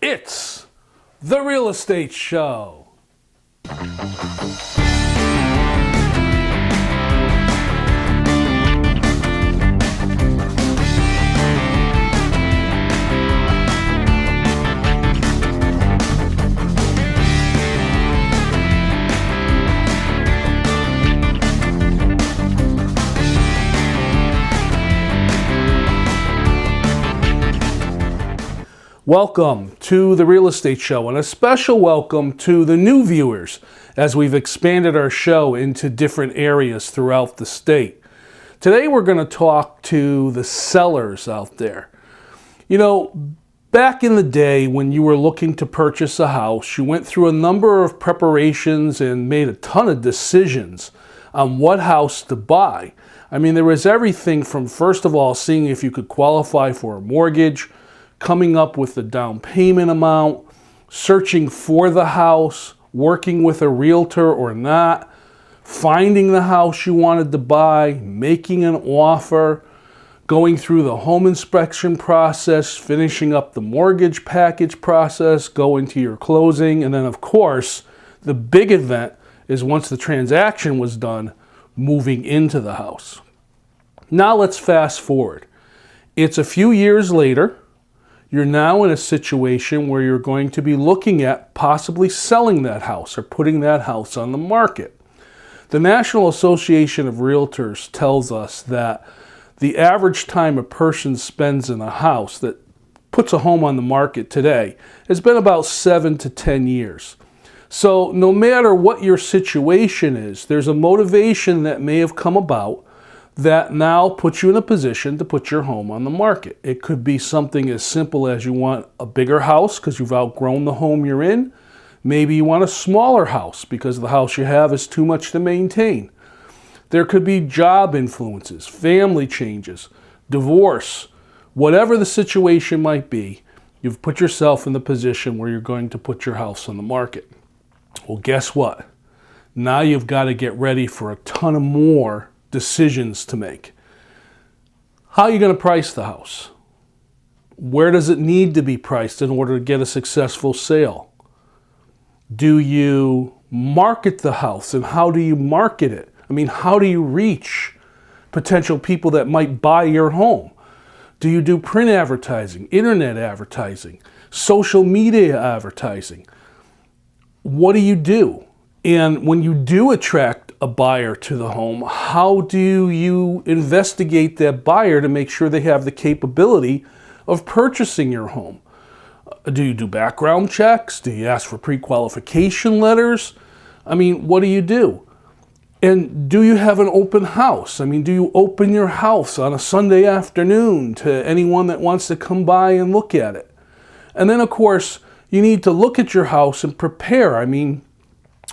It's the Real Estate Show. Welcome to the Real Estate Show, and a special welcome to the new viewers as we've expanded our show into different areas throughout the state. Today we're going to talk to the sellers out there. You know, back in the day when you were looking to purchase a house, you went through a number of preparations and made a ton of decisions on what house to buy. I mean, there was everything from, first of all, seeing if you could qualify for a mortgage, coming up with the down payment amount, searching for the house, working with a realtor or not, finding the house you wanted to buy, making an offer, going through the home inspection process, finishing up the mortgage package process, going to your closing, and then of course, the big event is once the transaction was done, moving into the house. Now let's fast forward. It's a few years later. You're now in a situation where you're going to be looking at possibly selling that house or putting that house on the market. The National Association of Realtors tells us that the average time a person spends in a house that puts a home on the market today has been about 7 to 10 years. So no matter what your situation is, there's a motivation that may have come about that now puts you in a position to put your home on the market. It could be something as simple as you want a bigger house because you've outgrown the home you're in. Maybe you want a smaller house because the house you have is too much to maintain. There could be job influences, family changes, divorce, whatever the situation might be, you've put yourself in the position where you're going to put your house on the market. Well, guess what? Now you've got to get ready for a ton of more decisions to make. How are you going to price the house? Where does it need to be priced in order to get a successful sale? Do you market the house, and how do you market it? I mean, how do you reach potential people that might buy your home? Do you do print advertising, internet advertising, social media advertising? What do you do? And when you do attract a buyer to the home, how do you investigate that buyer to make sure they have the capability of purchasing your home? Do you do background checks? Do you ask for pre-qualification letters? I mean, what do you do? And do you have an open house? I mean, do you open your house on a Sunday afternoon to anyone that wants to come by and look at it? And then, of course, you need to look at your house and prepare. I mean,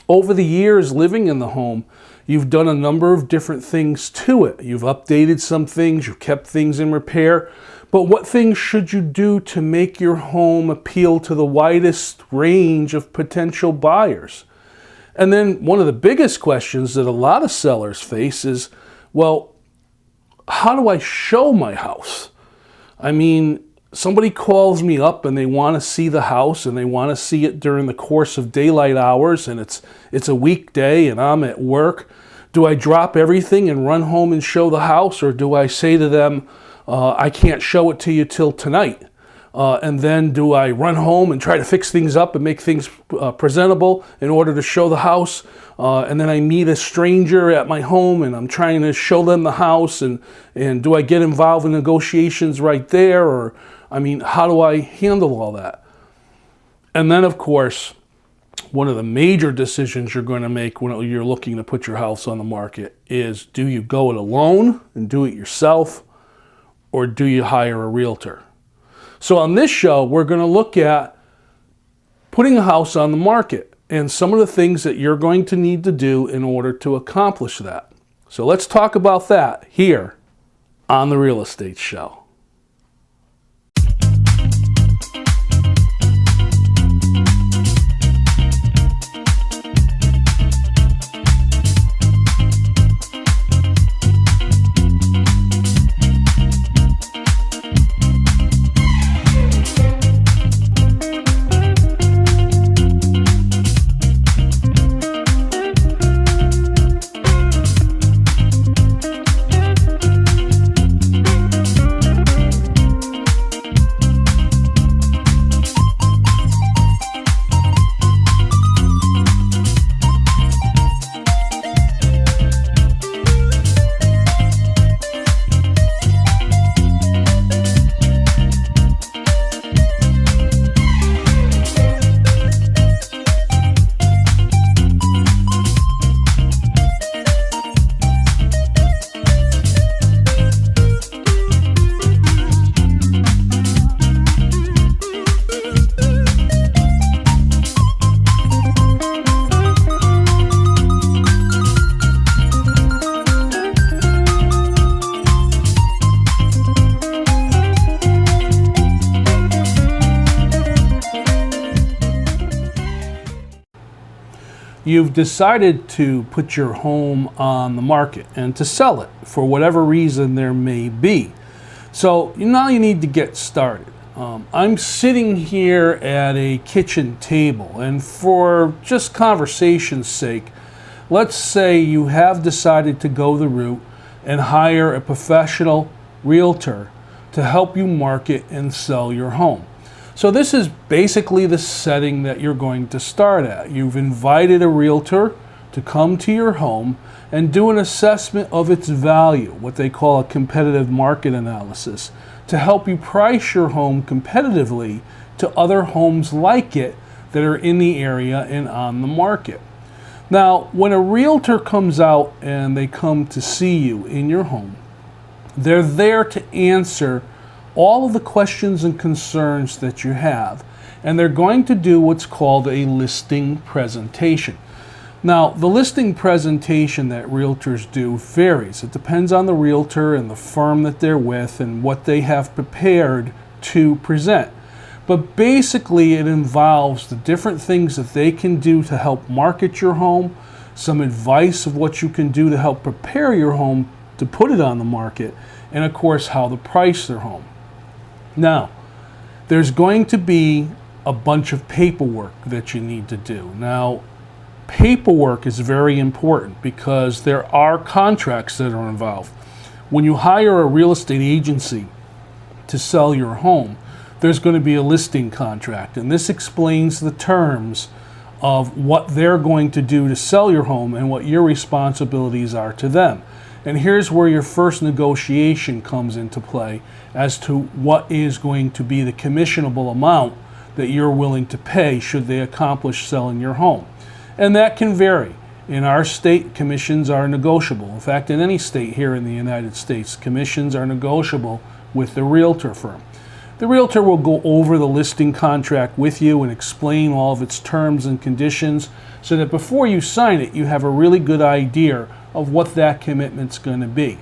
over the years living in the home, you've done a number of different things to it. You've updated some things, you've kept things in repair, but what things should you do to make your home appeal to the widest range of potential buyers? And then one of the biggest questions that a lot of sellers face is, well, how do I show my house? I mean, somebody calls me up and they want to see the house and they want to see it during the course of daylight hours, and it's a weekday and I'm at work. Do I drop everything and run home and show the house, or do I say to them, I can't show it to you till tonight? And then do I run home and try to fix things up and make things presentable in order to show the house? And then I meet a stranger at my home and I'm trying to show them the house, and do I get involved in negotiations right there? Or, I mean, how do I handle all that? And then, of course, one of the major decisions you're going to make when you're looking to put your house on the market is, do you go it alone and do it yourself, or do you hire a realtor? So on this show, we're going to look at putting a house on the market and some of the things that you're going to need to do in order to accomplish that. So let's talk about that here on the Real Estate Show. you've decided to put your home on the market and to sell it for whatever reason there may be. So now you need to get started. I'm sitting here at a kitchen table, and for just conversation's sake, let's say you have decided to go the route and hire a professional realtor to help you market and sell your home. So this is basically the setting that you're going to start at. You've invited a realtor to come to your home and do an assessment of its value, what they call a competitive market analysis, to help you price your home competitively to other homes like it that are in the area and on the market. Now, when a realtor comes out and they come to see you in your home, they're there to answer all of the questions and concerns that you have, and they're going to do what's called a listing presentation. Now, the listing presentation that realtors do varies. It depends on the realtor and the firm that they're with and what they have prepared to present. But basically, it involves the different things that they can do to help market your home, some advice of what you can do to help prepare your home to put it on the market, and of course, how to price their home. Now, there's going to be a bunch of paperwork that you need to do. Now, paperwork is very important because there are contracts that are involved. When you hire a real estate agency to sell your home, there's going to be a listing contract, and this explains the terms of what they're going to do to sell your home and what your responsibilities are to them. And here's where your first negotiation comes into play as to what is going to be the commissionable amount that you're willing to pay should they accomplish selling your home. And that can vary. In our state, commissions are negotiable. In fact, in any state here in the United States, commissions are negotiable with the realtor firm. The realtor will go over the listing contract with you and explain all of its terms and conditions so that before you sign it, you have a really good idea of what that commitment's going to be.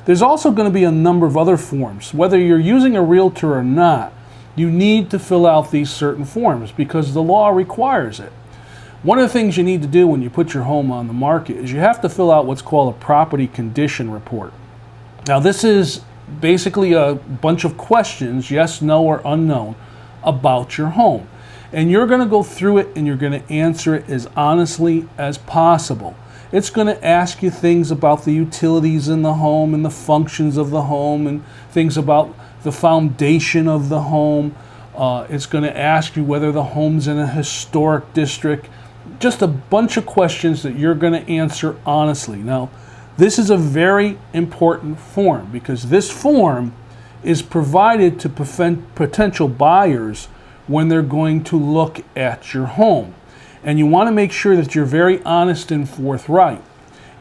There's also going to be a number of other forms. Whether you're using a realtor or not, you need to fill out these certain forms because the law requires it. One of the things you need to do when you put your home on the market is you have to fill out what's called a property condition report. Now, this is basically a bunch of questions, yes, no, or unknown, about your home. And you're going to go through it and you're going to answer it as honestly as possible. It's going to ask you things about the utilities in the home and the functions of the home and things about the foundation of the home. It's going to ask you whether the home's in a historic district. Just a bunch of questions that you're going to answer honestly. Now, this is a very important form because this form is provided to potential buyers when they're going to look at your home. And you want to make sure that you're very honest and forthright.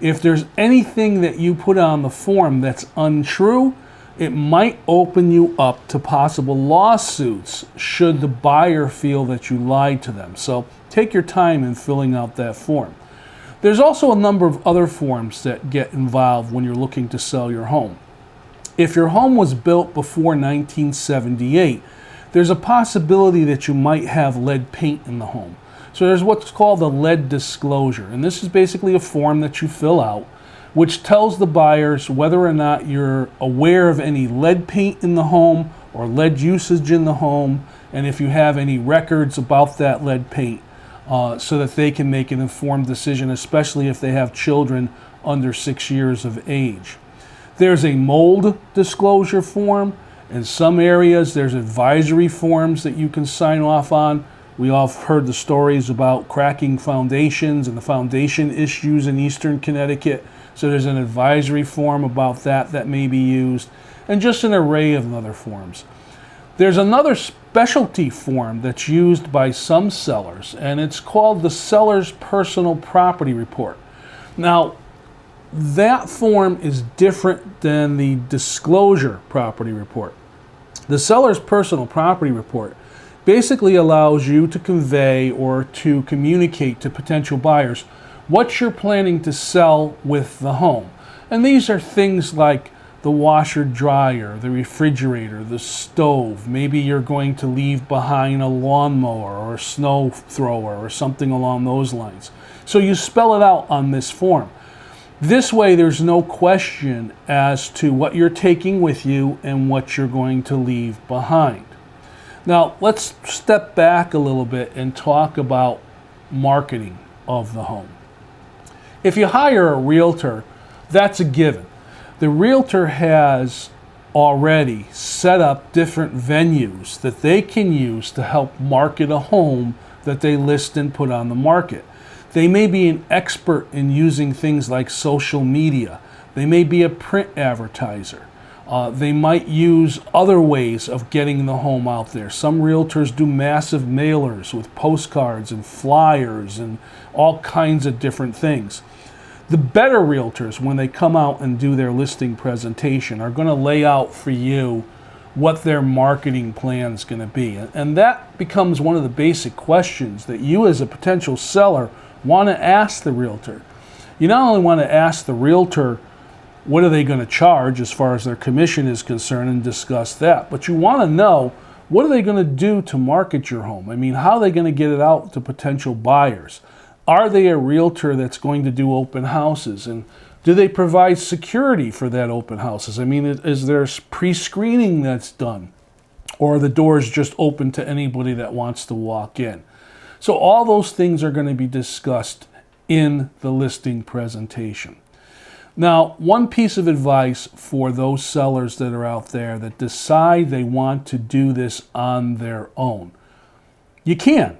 If there's anything that you put on the form that's untrue, it might open you up to possible lawsuits should the buyer feel that you lied to them. So take your time in filling out that form. There's also a number of other forms that get involved when you're looking to sell your home. If your home was built before 1978, there's a possibility that you might have lead paint in the home. So there's what's called a lead disclosure, and this is basically a form that you fill out which tells the buyers whether or not you're aware of any lead paint in the home or lead usage in the home, and if you have any records about that lead paint, so that they can make an informed decision, especially if they have children under 6 years of age. There's a mold disclosure form. In some areas, there's advisory forms that you can sign off on. We all have heard the stories about cracking foundations and the foundation issues in Eastern Connecticut. So there's an advisory form about that may be used, and just an array of other forms. There's another specialty form that's used by some sellers, and it's called the Seller's Personal Property Report. Now, that form is different than the Disclosure Property Report. The Seller's Personal Property Report basically allows you to convey or to communicate to potential buyers what you're planning to sell with the home. And these are things like the washer dryer, the refrigerator, the stove. Maybe you're going to leave behind a lawnmower or a snow thrower or something along those lines. So you spell it out on this form. This way there's no question as to what you're taking with you and what you're going to leave behind. Now let's step back a little bit and talk about marketing of the home. If you hire a realtor, that's a given. The realtor has already set up different venues that they can use to help market a home that they list and put on the market. They may be an expert in using things like social media. They may be a print advertiser. They might use other ways of getting the home out there. Some realtors do massive mailers with postcards and flyers and all kinds of different things. The better realtors, when they come out and do their listing presentation, are going to lay out for you what their marketing plan is going to be. And that becomes one of the basic questions that you as a potential seller want to ask the realtor. You not only want to ask the realtor what are they going to charge as far as their commission is concerned and discuss that, but you want to know what are they going to do to market your home. I mean, how are they going to get it out to potential buyers? Are they a realtor that's going to do open houses? And do they provide security for that open houses? I mean, is there pre-screening that's done? Or are the doors just open to anybody that wants to walk in? So all those things are going to be discussed in the listing presentation. Now, one piece of advice for those sellers that are out there that decide they want to do this on their own. You can.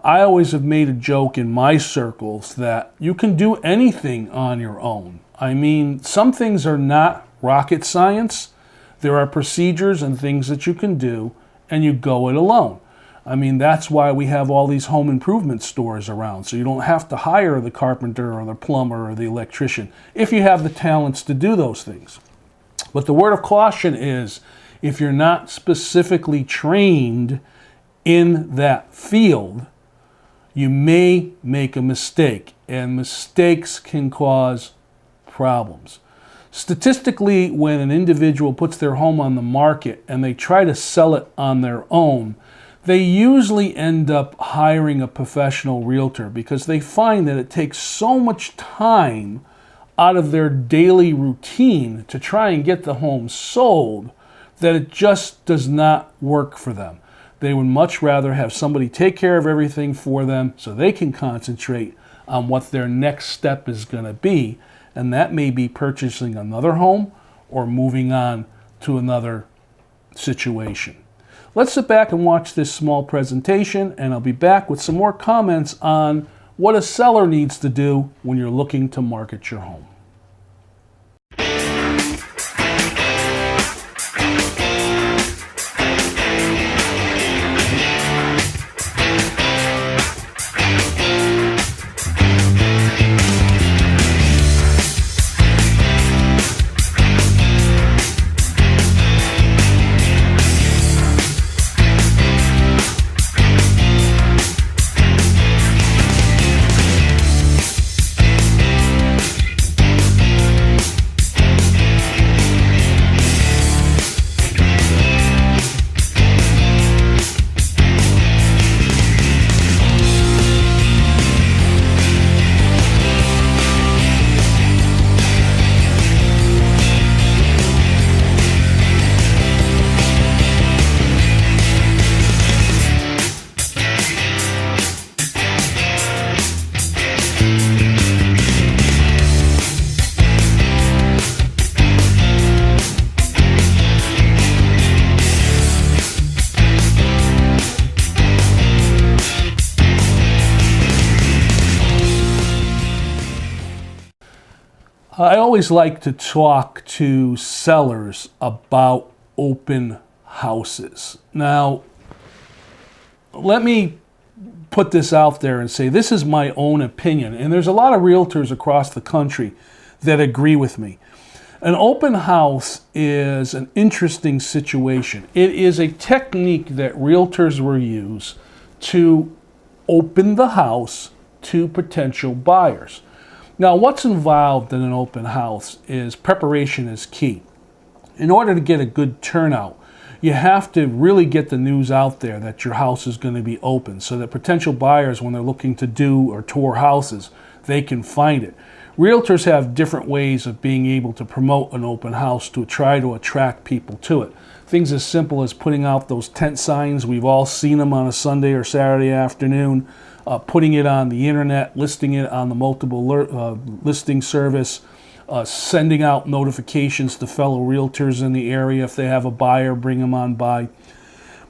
I always have made a joke in my circles that you can do anything on your own. I mean, some things are not rocket science. There are procedures and things that you can do, and you go it alone. I mean, that's why we have all these home improvement stores around, so you don't have to hire the carpenter or the plumber or the electrician if you have the talents to do those things. But the word of caution is, if you're not specifically trained in that field, you may make a mistake, and mistakes can cause problems. Statistically, when an individual puts their home on the market and they try to sell it on their own, they usually end up hiring a professional realtor because they find that it takes so much time out of their daily routine to try and get the home sold that it just does not work for them. They would much rather have somebody take care of everything for them so they can concentrate on what their next step is going to be, and that may be purchasing another home or moving on to another situation. Let's sit back and watch this small presentation, and I'll be back with some more comments on what a seller needs to do when you're looking to market your home. I always like to talk to sellers about open houses. Now, let me put this out there and say this is my own opinion, and there's a lot of realtors across the country that agree with me. An open house is an interesting situation. It is a technique that realtors will use to open the house to potential buyers. Now, what's involved in an open house is preparation is key. In order to get a good turnout, you have to really get the news out there that your house is going to be open so that potential buyers, when they're looking to do or tour houses, they can find it. Realtors have different ways of being able to promote an open house to try to attract people to it. Things as simple as putting out those tent signs. We've all seen them on a Sunday or Saturday afternoon, putting it on the internet, listing it on the multiple listing service, sending out notifications to fellow realtors in the area. If they have a buyer, bring them on by.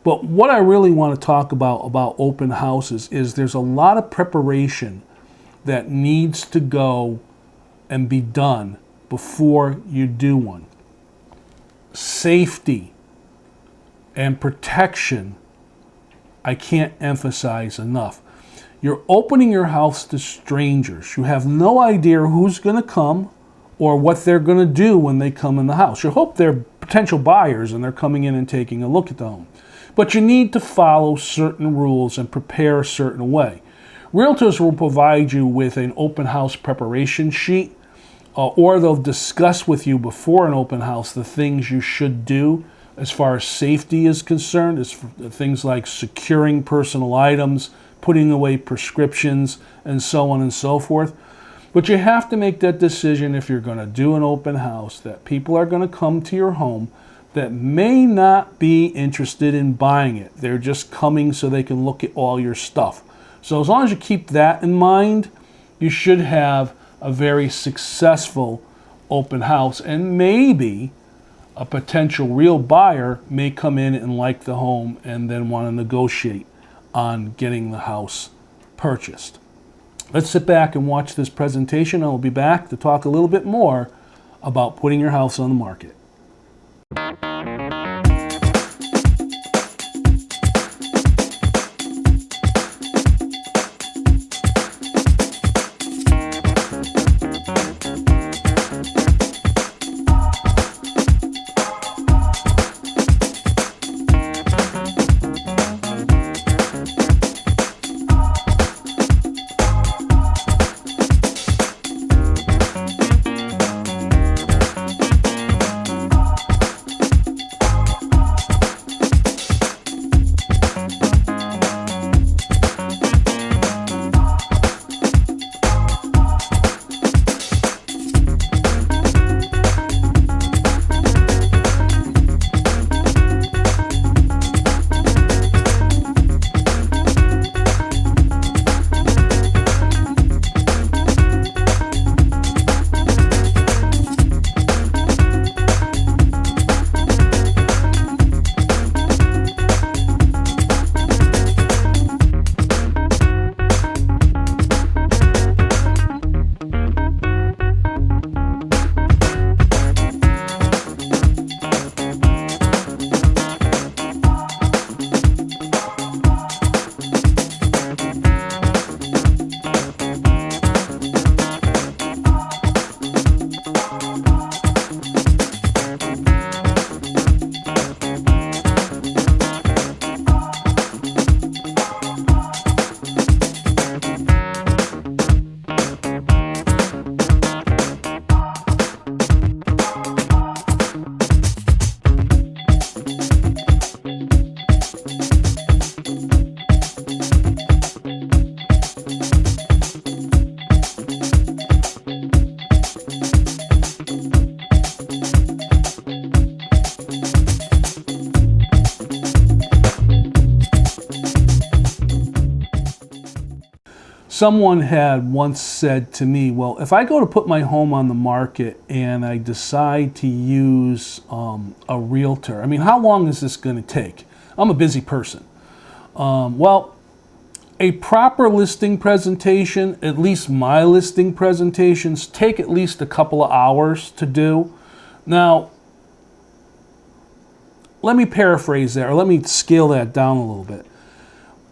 But what I really want to talk about open houses is there's a lot of preparation that needs to go and be done before you do one. Safety and protection, I can't emphasize enough. You're opening your house to strangers. You have no idea who's going to come or what they're going to do when they come in the house. You hope they're potential buyers and they're coming in and taking a look at the home. But you need to follow certain rules and prepare a certain way. Realtors will provide you with an open house preparation sheet, or they'll discuss with you before an open house the things you should do as far as safety is concerned, as things like securing personal items, putting away prescriptions, and so on and so forth. But you have to make that decision if you're going to do an open house, that people are going to come to your home that may not be interested in buying it. They're just coming so they can look at all your stuff. So as long as you keep that in mind, you should have a very successful open house, and maybe a potential real buyer may come in and like the home and then want to negotiate on getting the house purchased. Let's sit back and watch this presentation. I'll be back to talk a little bit more about putting your house on the market. Someone had once said to me, well, if I go to put my home on the market and I decide to use a realtor, I mean, how long is this going to take? I'm a busy person. Well, a proper listing presentation, at least my listing presentations, take at least a couple of hours to do. Now, let me paraphrase that, or let me scale that down a little bit.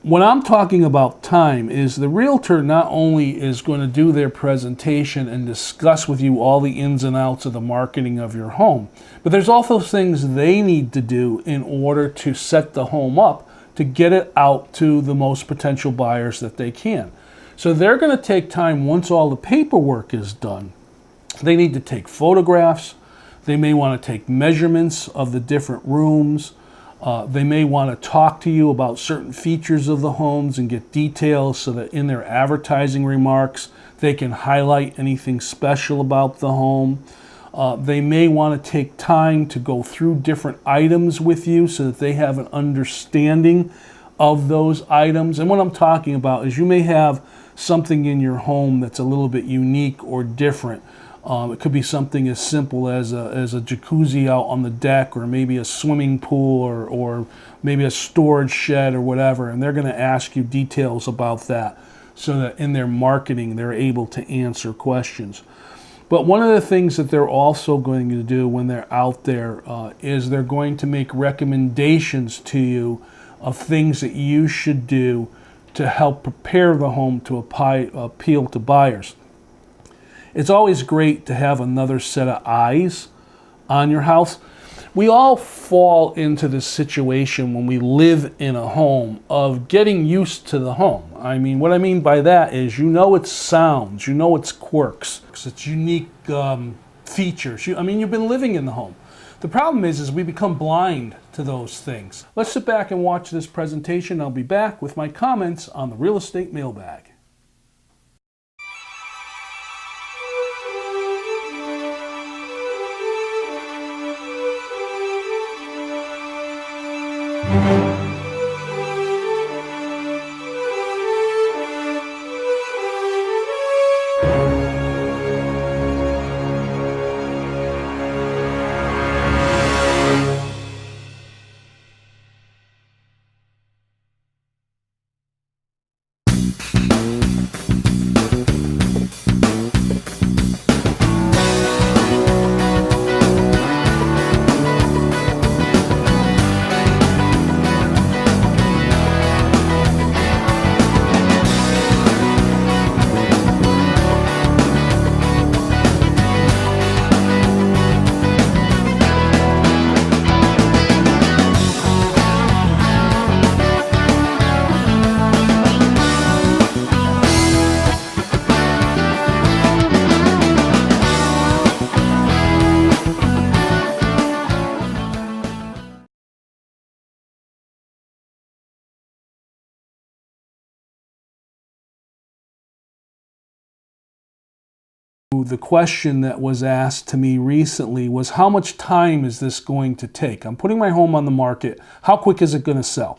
What I'm talking about time is the realtor not only is going to do their presentation and discuss with you all the ins and outs of the marketing of your home, but there's also things they need to do in order to set the home up to get it out to the most potential buyers that they can. So they're going to take time once all the paperwork is done. They need to take photographs. They may want to take measurements of the different rooms. They may want to talk to you about certain features of the homes and get details so that in their advertising remarks they can highlight anything special about the home. They may want to take time to go through different items with you so that they have an understanding of those items. And what I'm talking about is you may have something in your home that's a little bit unique or different. It could be something as simple as a jacuzzi out on the deck, or maybe a swimming pool, or maybe a storage shed or whatever, and they're going to ask you details about that so that in their marketing they're able to answer questions. But one of the things that they're also going to do when they're out there is they're going to make recommendations to you of things that you should do to help prepare the home to appeal to buyers. It's always great to have another set of eyes on your house. We all fall into this situation when we live in a home of getting used to the home. I mean, what I mean by that is you know its sounds, you know its quirks, its unique features. You've been living in the home. The problem is we become blind to those things. Let's sit back and watch this presentation. I'll be back with my comments on the real estate mailbag. The question that was asked to me recently was, how much time is this going to take? I'm putting my home on the market. How quick is it going to sell?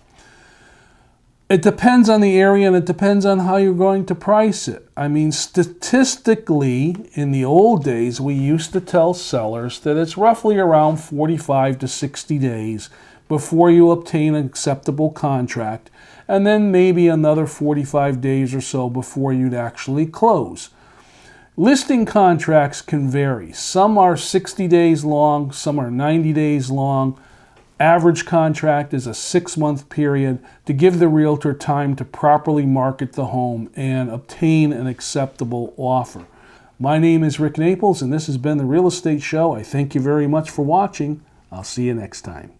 It depends on the area, and it depends on how you're going to price it. I mean, statistically, in the old days, we used to tell sellers that it's roughly around 45 to 60 days before you obtain an acceptable contract, and then maybe another 45 days or so before you'd actually close. Listing contracts can vary. Some are 60 days long, some are 90 days long. Average contract is a 6-month period to give the realtor time to properly market the home and obtain an acceptable offer. My name is Rick Naples, and this has been The Real Estate Show. I thank you very much for watching. I'll see you next time.